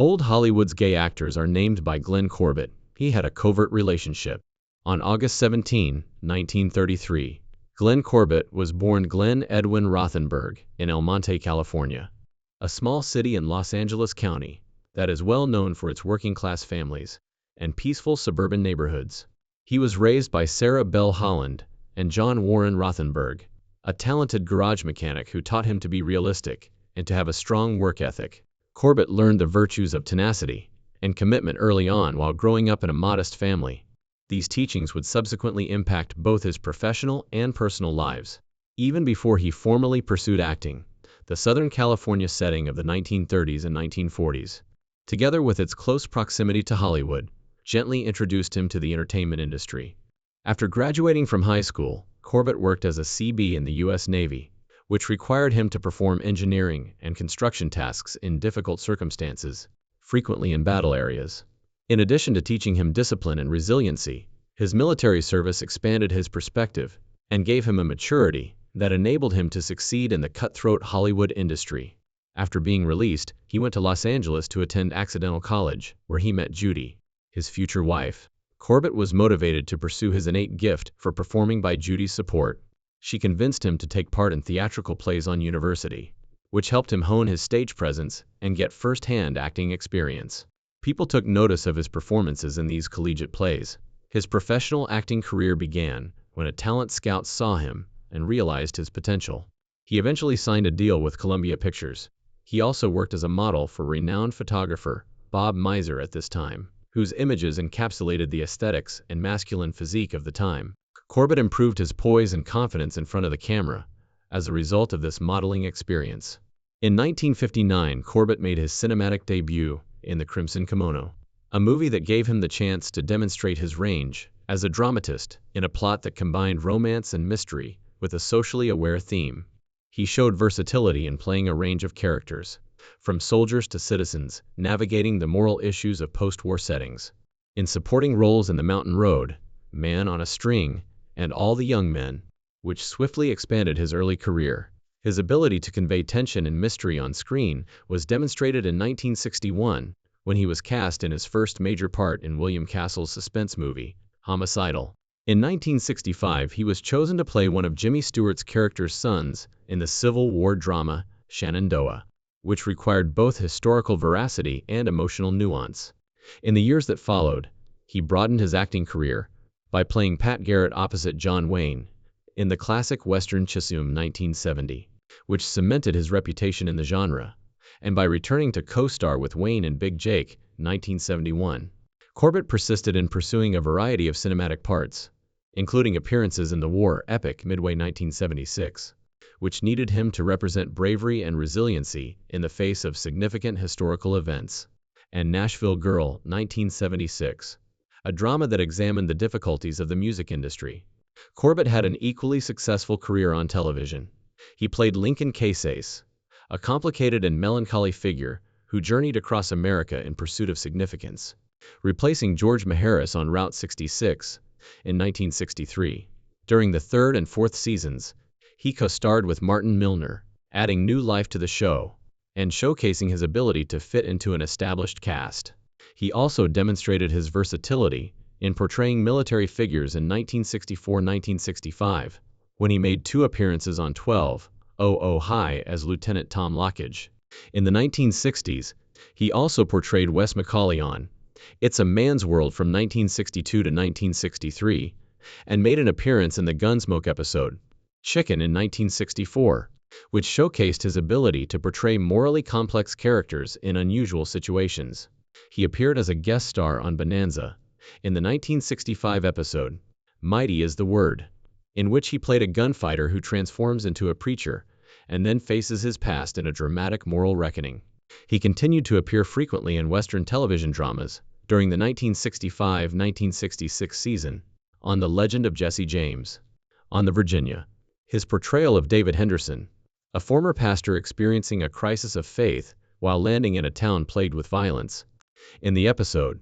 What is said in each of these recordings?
Old Hollywood's gay actors are named by Glenn Corbett. He had a covert relationship. On August 17, 1933, Glenn Corbett was born Glenn Edwin Rothenberg in El Monte, California, a small city in Los Angeles County that is well known for its working-class families and peaceful suburban neighborhoods. He was raised by Sarah Bell Holland and John Warren Rothenberg, a talented garage mechanic who taught him to be realistic and to have a strong work ethic. Corbett learned the virtues of tenacity and commitment early on while growing up in a modest family. These teachings would subsequently impact both his professional and personal lives. Even before he formally pursued acting, the Southern California setting of the 1930s and 1940s, together with its close proximity to Hollywood, gently introduced him to the entertainment industry. After graduating from high school, Corbett worked as a CB in the U.S. Navy, which required him to perform engineering and construction tasks in difficult circumstances, frequently in battle areas. In addition to teaching him discipline and resiliency, his military service expanded his perspective and gave him a maturity that enabled him to succeed in the cutthroat Hollywood industry. After being released, he went to Los Angeles to attend Accidental College, where he met Judy, his future wife. Corbett was motivated to pursue his innate gift for performing by Judy's support. She convinced him to take part in theatrical plays on university, which helped him hone his stage presence and get first-hand acting experience. People took notice of his performances in these collegiate plays. His professional acting career began when a talent scout saw him and realized his potential. He eventually signed a deal with Columbia Pictures. He also worked as a model for renowned photographer Bob Miser at this time, whose images encapsulated the aesthetics and masculine physique of the time. Corbett improved his poise and confidence in front of the camera as a result of this modeling experience. In 1959, Corbett made his cinematic debut in The Crimson Kimono, a movie that gave him the chance to demonstrate his range as a dramatist in a plot that combined romance and mystery with a socially aware theme. He showed versatility in playing a range of characters, from soldiers to citizens, navigating the moral issues of post-war settings. In supporting roles in The Mountain Road, Man on a String, and All the Young Men, which swiftly expanded his early career. His ability to convey tension and mystery on screen was demonstrated in 1961 when he was cast in his first major part in William Castle's suspense movie, Homicidal. In 1965, he was chosen to play one of Jimmy Stewart's character's sons in the Civil War drama Shenandoah, which required both historical veracity and emotional nuance. In the years that followed, he broadened his acting career by playing Pat Garrett opposite John Wayne in the classic Western Chisholm 1970, which cemented his reputation in the genre, and by returning to co-star with Wayne in Big Jake 1971. Corbett persisted in pursuing a variety of cinematic parts, including appearances in the war epic Midway 1976, which needed him to represent bravery and resiliency in the face of significant historical events, and Nashville Girl 1976, a drama that examined the difficulties of the music industry. Corbett had an equally successful career on television. He played Lincoln Casase, a complicated and melancholy figure who journeyed across America in pursuit of significance, replacing George Maharis on Route 66 in 1963. During the third and fourth seasons, he co-starred with Martin Milner, adding new life to the show and showcasing his ability to fit into an established cast. He also demonstrated his versatility in portraying military figures in 1964-1965, when he made 2 appearances on 12:00 High as Lieutenant Tom Lockage. In the 1960s, he also portrayed Wes Macaulay on It's a Man's World from 1962 to 1963, and made an appearance in the Gunsmoke episode, Chicken, in 1964, which showcased his ability to portray morally complex characters in unusual situations. He appeared as a guest star on Bonanza in the 1965 episode, Mighty is the Word, in which he played a gunfighter who transforms into a preacher and then faces his past in a dramatic moral reckoning. He continued to appear frequently in Western television dramas during the 1965-1966 season on The Legend of Jesse James on the Virginia. His portrayal of David Henderson, a former pastor experiencing a crisis of faith while landing in a town plagued with violence. In the episode,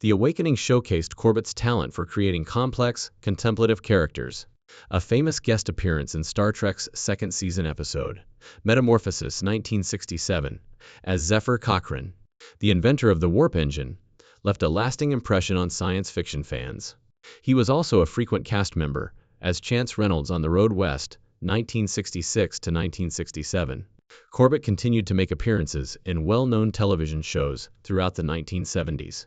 The Awakening showcased Corbett's talent for creating complex, contemplative characters. A famous guest appearance in Star Trek's second season episode, Metamorphosis 1967, as Zephyr Cochrane, the inventor of the warp engine, left a lasting impression on science fiction fans. He was also a frequent cast member, as Chance Reynolds on The Road West, 1966 to 1967. Corbett continued to make appearances in well-known television shows throughout the 1970s,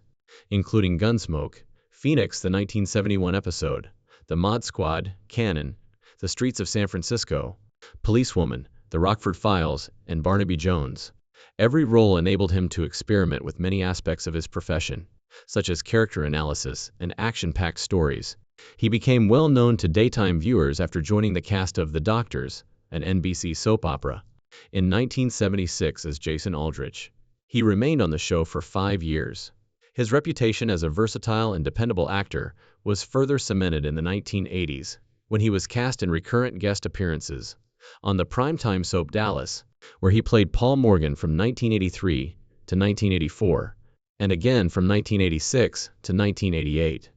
including Gunsmoke, Phoenix the 1971 episode, The Mod Squad, Cannon, The Streets of San Francisco, Policewoman, The Rockford Files, and Barnaby Jones. Every role enabled him to experiment with many aspects of his profession, such as character analysis and action-packed stories. He became well known to daytime viewers after joining the cast of The Doctors, an NBC soap opera, in 1976 as Jason Aldrich. He remained on the show for 5 years. His reputation as a versatile and dependable actor was further cemented in the 1980s, when he was cast in recurrent guest appearances on the primetime soap Dallas, where he played Paul Morgan from 1983 to 1984, and again from 1986 to 1988,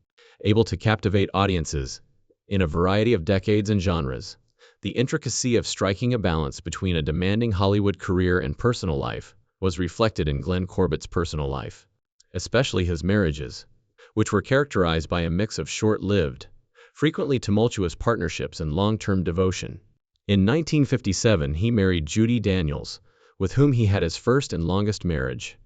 able to captivate audiences in a variety of decades and genres. The intricacy of striking a balance between a demanding Hollywood career and personal life was reflected in Glenn Corbett's personal life, especially his marriages, which were characterized by a mix of short-lived, frequently tumultuous partnerships and long-term devotion. In 1957, he married Judy Daniels, with whom he had his first and longest marriage.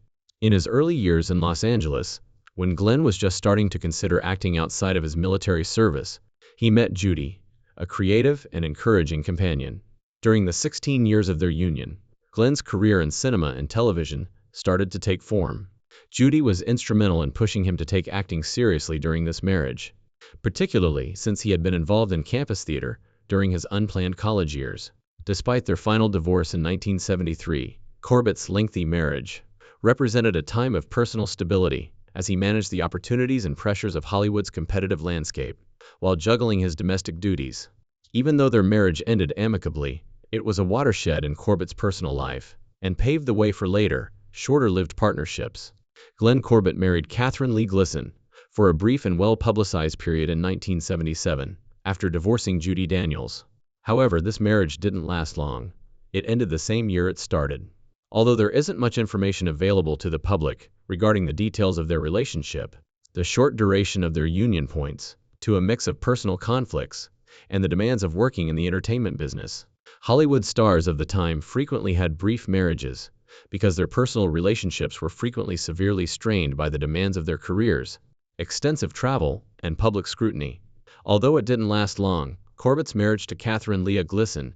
In his early years in Los Angeles, when Glenn was just starting to consider acting outside of his military service, he met Judy, a creative and encouraging companion. During the 16 years of their union, Glenn's career in cinema and television started to take form. Judy was instrumental in pushing him to take acting seriously during this marriage, particularly since he had been involved in campus theater during his unplanned college years. Despite their final divorce in 1973, Corbett's lengthy marriage represented a time of personal stability as he managed the opportunities and pressures of Hollywood's competitive landscape while juggling his domestic duties. Even though their marriage ended amicably, it was a watershed in Corbett's personal life and paved the way for later, shorter-lived partnerships. Glenn Corbett married Catherine Lee Glisson for a brief and well-publicized period in 1977, after divorcing Judy Daniels. However, this marriage didn't last long. It ended the same year it started. Although there isn't much information available to the public regarding the details of their relationship, the short duration of their union points to a mix of personal conflicts and the demands of working in the entertainment business. Hollywood stars of the time frequently had brief marriages because their personal relationships were frequently severely strained by the demands of their careers, extensive travel, and public scrutiny. Although it didn't last long, Corbett's marriage to Catherine Leah Glisson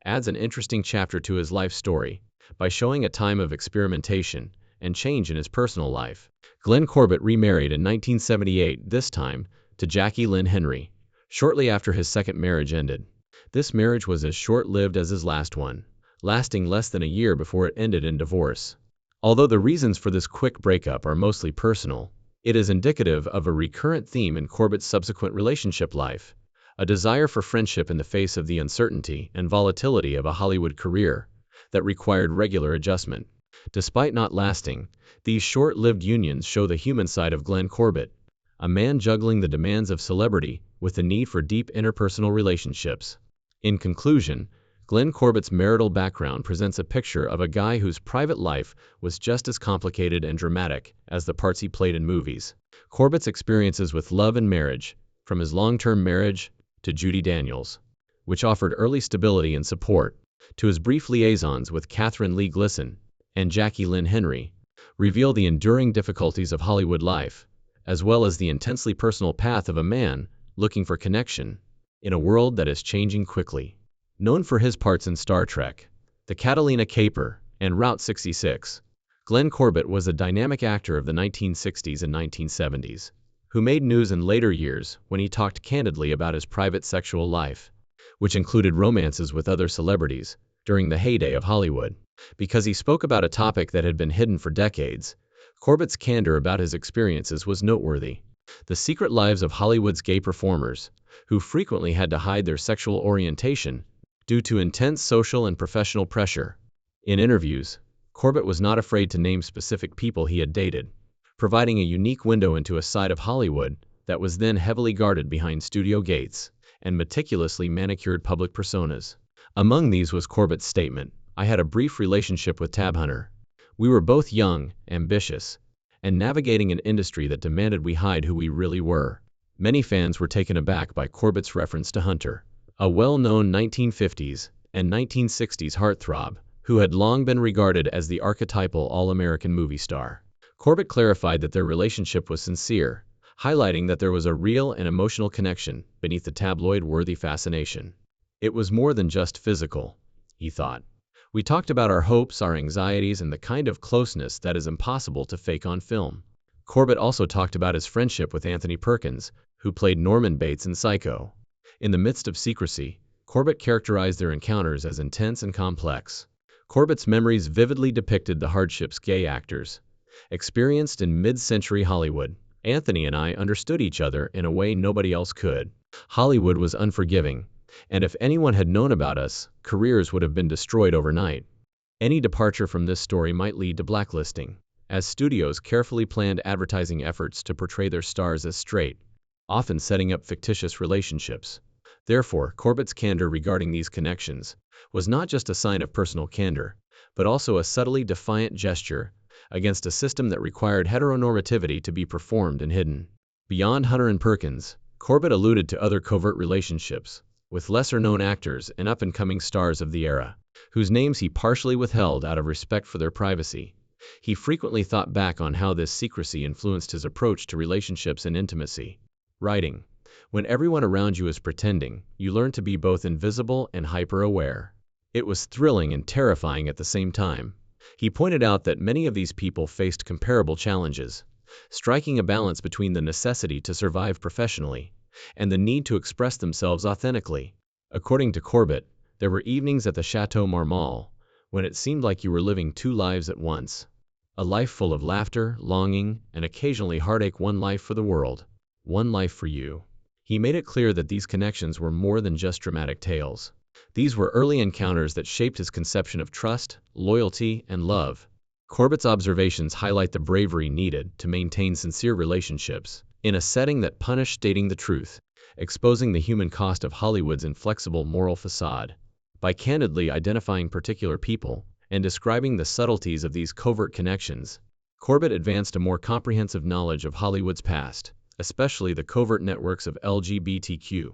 adds an interesting chapter to his life story by showing a time of experimentation and change in his personal life. Glenn Corbett remarried in 1978, this time to Jackie Lynn Henry, shortly after his second marriage ended. This marriage was as short-lived as his last one, lasting less than a year before it ended in divorce. Although the reasons for this quick breakup are mostly personal, it is indicative of a recurrent theme in Corbett's subsequent relationship life, a desire for friendship in the face of the uncertainty and volatility of a Hollywood career that required regular adjustment. Despite not lasting, these short-lived unions show the human side of Glenn Corbett, a man juggling the demands of celebrity with the need for deep interpersonal relationships. In conclusion, Glenn Corbett's marital background presents a picture of a guy whose private life was just as complicated and dramatic as the parts he played in movies. Corbett's experiences with love and marriage, from his long-term marriage to Judy Daniels, which offered early stability and support, to his brief liaisons with Catherine Lee Glisson and Jackie Lynn Henry, reveal the enduring difficulties of Hollywood life, as well as the intensely personal path of a man looking for connection in a world that is changing quickly. Known for his parts in Star Trek, The Catalina Caper, and Route 66, Glenn Corbett was a dynamic actor of the 1960s and 1970s, who made news in later years when he talked candidly about his private sexual life, which included romances with other celebrities during the heyday of Hollywood. Because he spoke about a topic that had been hidden for decades, Corbett's candor about his experiences was noteworthy. The secret lives of Hollywood's gay performers, who frequently had to hide their sexual orientation due to intense social and professional pressure. In interviews, Corbett was not afraid to name specific people he had dated, providing a unique window into a side of Hollywood that was then heavily guarded behind studio gates and meticulously manicured public personas. Among these was Corbett's statement, "I had a brief relationship with Tab Hunter, We were both young, ambitious, and navigating an industry that demanded we hide who we really were. Many fans were taken aback by Corbett's reference to Hunter, a well-known 1950s and 1960s heartthrob who had long been regarded as the archetypal all-American movie star. Corbett clarified that their relationship was sincere, highlighting that there was a real and emotional connection beneath the tabloid-worthy fascination. It was more than just physical, he thought. We talked about our hopes, our anxieties, and the kind of closeness that is impossible to fake on film. Corbett also talked about his friendship with Anthony Perkins, who played Norman Bates in Psycho. In the midst of secrecy, Corbett characterized their encounters as intense and complex. Corbett's memories vividly depicted the hardships gay actors experienced in mid-century Hollywood. Anthony and I understood each other in a way nobody else could. Hollywood was unforgiving, and if anyone had known about us, careers would have been destroyed overnight. Any departure from this story might lead to blacklisting, as studios carefully planned advertising efforts to portray their stars as straight, often setting up fictitious relationships. Therefore, Corbett's candor regarding these connections was not just a sign of personal candor, but also a subtly defiant gesture against a system that required heteronormativity to be performed and hidden. Beyond Hunter and Perkins, Corbett alluded to other covert relationships with lesser-known actors and up-and-coming stars of the era, whose names he partially withheld out of respect for their privacy. He frequently thought back on how this secrecy influenced his approach to relationships and intimacy, writing, "When everyone around you is pretending, you learn to be both invisible and hyper-aware." It was thrilling and terrifying at the same time. He pointed out that many of these people faced comparable challenges, striking a balance between the necessity to survive professionally and the need to express themselves authentically. According to Corbett, there were evenings at the Chateau Marmol when it seemed like you were living two lives at once. A life full of laughter, longing, and occasionally heartache. One life for the world, one life for you. He made it clear that these connections were more than just dramatic tales. These were early encounters that shaped his conception of trust, loyalty, and love. Corbett's observations highlight the bravery needed to maintain sincere relationships in a setting that punished stating the truth, exposing the human cost of Hollywood's inflexible moral facade. By candidly identifying particular people and describing the subtleties of these covert connections, Corbett advanced a more comprehensive knowledge of Hollywood's past, especially the covert networks of LGBTQ+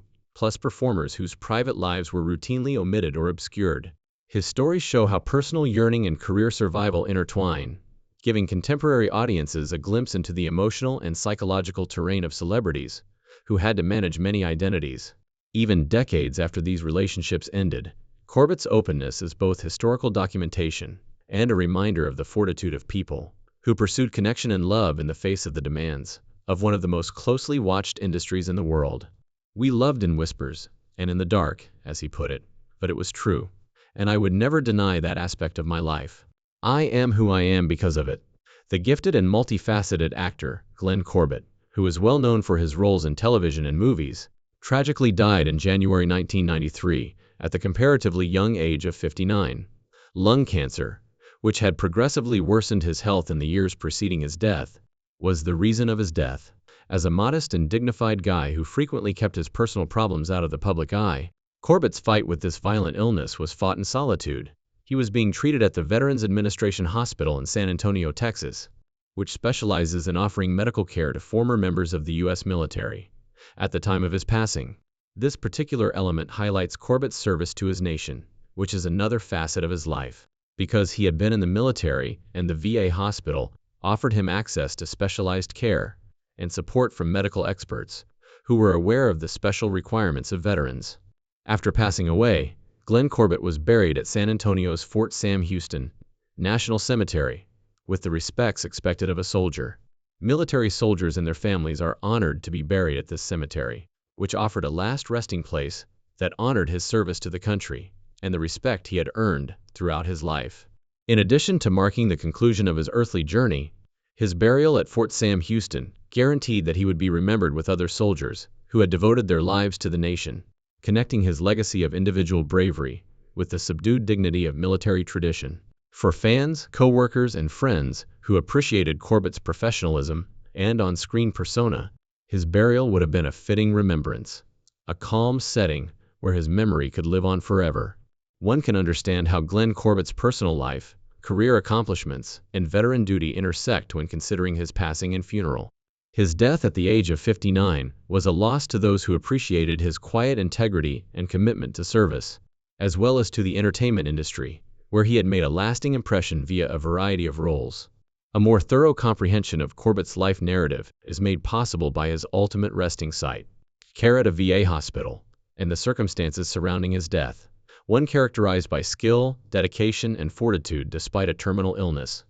performers whose private lives were routinely omitted or obscured. His stories show how personal yearning and career survival intertwine, giving contemporary audiences a glimpse into the emotional and psychological terrain of celebrities who had to manage many identities. Even decades after these relationships ended, Corbett's openness is both historical documentation and a reminder of the fortitude of people who pursued connection and love in the face of the demands of one of the most closely watched industries in the world. "We loved in whispers and in the dark," as he put it, "but it was true, and I would never deny that aspect of my life. I am who I am because of it." The gifted and multifaceted actor, Glenn Corbett, who is well known for his roles in television and movies, tragically died in January 1993 at the comparatively young age of 59. Lung cancer, which had progressively worsened his health in the years preceding his death, was the reason of his death. As a modest and dignified guy who frequently kept his personal problems out of the public eye, Corbett's fight with this violent illness was fought in solitude. He was being treated at the Veterans Administration Hospital in San Antonio, Texas, which specializes in offering medical care to former members of the U.S. military. At the time of his passing, this particular element highlights Corbett's service to his nation, which is another facet of his life, because he had been in the military and the VA hospital offered him access to specialized care and support from medical experts who were aware of the special requirements of veterans. After passing away, Glenn Corbett was buried at San Antonio's Fort Sam Houston National Cemetery, with the respects expected of a soldier. Military soldiers and their families are honored to be buried at this cemetery, which offered a last resting place that honored his service to the country and the respect he had earned throughout his life. In addition to marking the conclusion of his earthly journey, his burial at Fort Sam Houston guaranteed that he would be remembered with other soldiers who had devoted their lives to the nation, connecting his legacy of individual bravery with the subdued dignity of military tradition. For fans, co-workers, and friends who appreciated Corbett's professionalism and on-screen persona, his burial would have been a fitting remembrance, a calm setting where his memory could live on forever. One can understand how Glenn Corbett's personal life career accomplishments, and veteran duty intersect when considering his passing and funeral. His death at the age of 59 was a loss to those who appreciated his quiet integrity and commitment to service, as well as to the entertainment industry, where he had made a lasting impression via a variety of roles. A more thorough comprehension of Corbett's life narrative is made possible by his ultimate resting site, care at a VA hospital, and the circumstances surrounding his death, one characterized by skill, dedication, and fortitude despite a terminal illness.